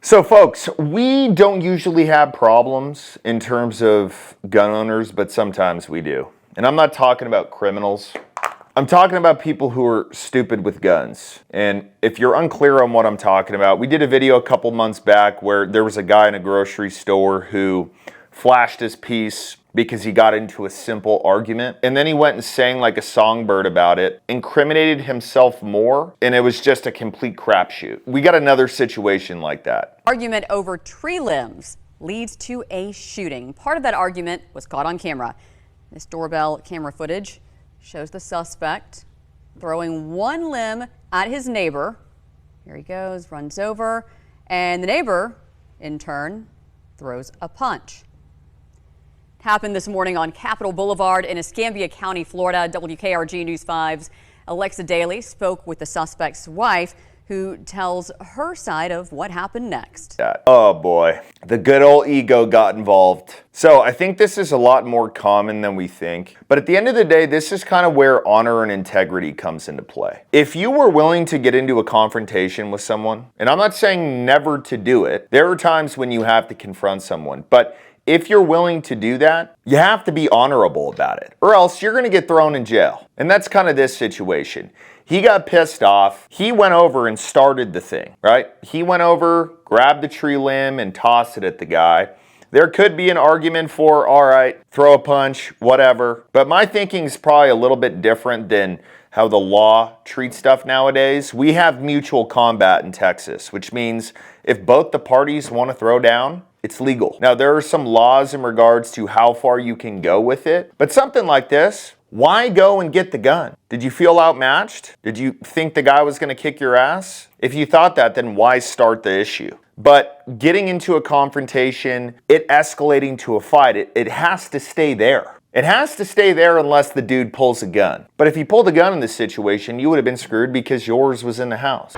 So folks, we don't usually have problems in terms of gun owners, but sometimes we do. And I'm not talking about criminals. I'm talking about people who are stupid with guns. And if you're unclear on what I'm talking about, we did a video a couple months back where there was a guy in a grocery store who flashed his piece because he got into a simple argument. And then he went and sang like a songbird about it, incriminated himself more, and it was just a complete crapshoot. We got another situation like that. Argument over tree limbs leads to a shooting. Part of that argument was caught on camera. This doorbell camera footage shows the suspect throwing one limb at his neighbor. Here he goes, runs over, and the neighbor, in turn, throws a punch. Happened this morning on Capitol Boulevard in Escambia County, Florida. WKRG News 5's Alexa Daly spoke with the suspect's wife, who tells her side of what happened next. Oh boy, the good old ego got involved. So I think this is a lot more common than we think. But at the end of the day, this is kind of where honor and integrity comes into play. If you were willing to get into a confrontation with someone, and I'm not saying never to do it, there are times when you have to confront someone, but if you're willing to do that, you have to be honorable about it, or else you're gonna get thrown in jail. And that's kind of this situation. He got pissed off. He went over and started the thing, right? He went over, grabbed the tree limb and tossed it at the guy. There could be an argument for, all right, throw a punch, whatever. But my thinking is probably a little bit different than how the law treats stuff nowadays. We have mutual combat in Texas, which means if both the parties want to throw down, it's legal. Now, there are some laws in regards to how far you can go with it, but something like this, why go and get the gun? Did you feel outmatched? Did you think the guy was going to kick your ass? If you thought that, then why start the issue? But getting into a confrontation, it escalating to a fight, it has to stay there. It has to stay there unless the dude pulls a gun. But if he pulled a gun in this situation, you would have been screwed because yours was in the house.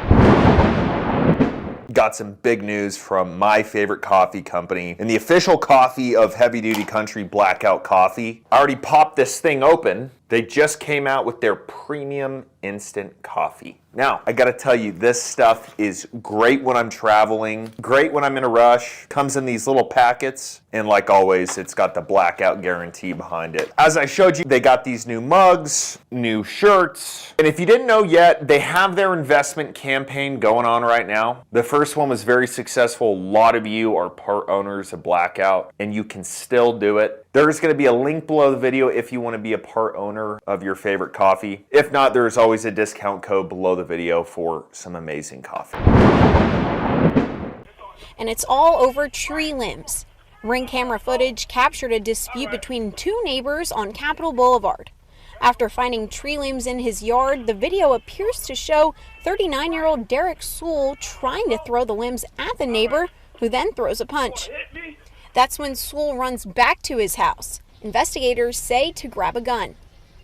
Got some big news from my favorite coffee company and the official coffee of Heavy Duty Country, Blackout Coffee. I already popped this thing open. They just came out with their premium instant coffee. Now, I gotta tell you, this stuff is great when I'm traveling, great when I'm in a rush, comes in these little packets, and like always, it's got the blackout guarantee behind it. As I showed you, they got these new mugs, new shirts, and if you didn't know yet, they have their investment campaign going on right now. The first one was very successful. A lot of you are part owners of Blackout, and you can still do it. There's gonna be a link below the video if you wanna be a part owner of your favorite coffee. If not, there's always a discount code below the video for some amazing coffee. And it's all over tree limbs. Ring camera footage captured a dispute between two neighbors on Capitol Boulevard. After finding tree limbs in his yard, the video appears to show 39-year-old Derek Sewell trying to throw the limbs at the neighbor, who then throws a punch. That's when Sewell runs back to his house. Investigators say to grab a gun.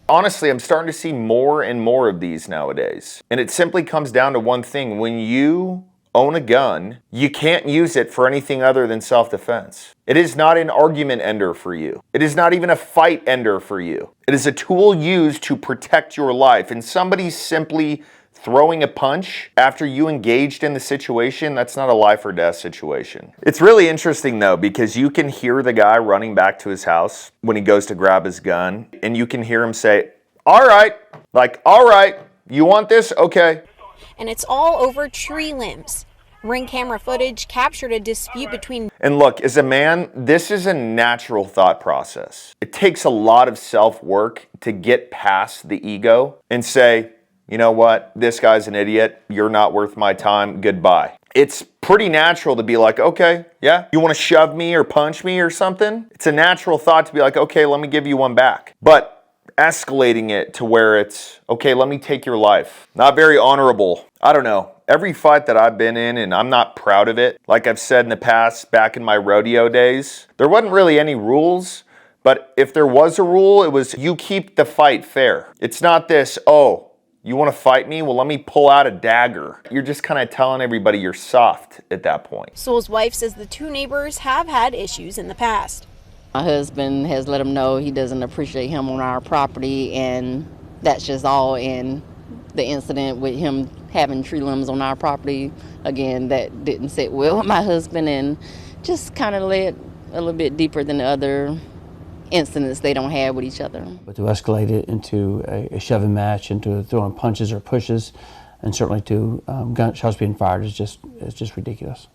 Honestly, I'm starting to see more and more of these nowadays. And it simply comes down to one thing. When you own a gun, you can't use it for anything other than self-defense. It is not an argument ender for you. It is not even a fight ender for you. It is a tool used to protect your life. And somebody simply throwing a punch after you engaged in the situation, that's not a life or death situation. It's really interesting though, because you can hear the guy running back to his house when he goes to grab his gun, and you can hear him say, all right, like, all right, you want this? Okay. And it's all over tree limbs. Ring camera footage captured a dispute between... And look, as a man, this is a natural thought process. It takes a lot of self-work to get past the ego and say, you know what, this guy's an idiot, you're not worth my time, goodbye. It's pretty natural to be like, okay, yeah, you want to shove me or punch me or something? It's a natural thought to be like, okay, let me give you one back. But escalating it to where it's, okay, let me take your life. Not very honorable. I don't know. Every fight that I've been in, and I'm not proud of it, like I've said in the past, back in my rodeo days, there wasn't really any rules, but if there was a rule, it was you keep the fight fair. It's not this, oh, you want to fight me? Well, let me pull out a dagger. You're just kind of telling everybody you're soft at that point. Sewell's wife says the two neighbors have had issues in the past. My husband has let him know he doesn't appreciate him on our property, and that's just all in the incident with him having tree limbs on our property. Again, that didn't sit well with my husband, and just kind of led a little bit deeper than the other incidents they don't have with each other. But to escalate it into a shoving match, into throwing punches or pushes, and certainly to gunshots being fired is just ridiculous.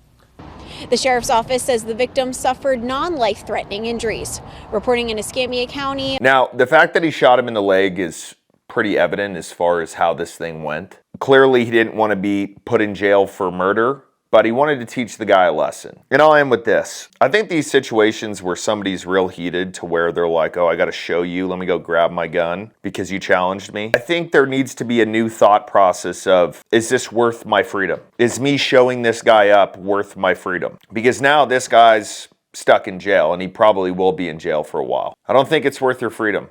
The sheriff's office says the victim suffered non-life-threatening injuries. Reporting in Escambia County. Now, the fact that he shot him in the leg is pretty evident as far as how this thing went. Clearly, he didn't want to be put in jail for murder, but he wanted to teach the guy a lesson. And I'll end with this. I think these situations where somebody's real heated to where they're like, oh, I got to show you, let me go grab my gun because you challenged me. I think there needs to be a new thought process of, is this worth my freedom? Is me showing this guy up worth my freedom? Because now this guy's stuck in jail, and he probably will be in jail for a while. I don't think it's worth your freedom.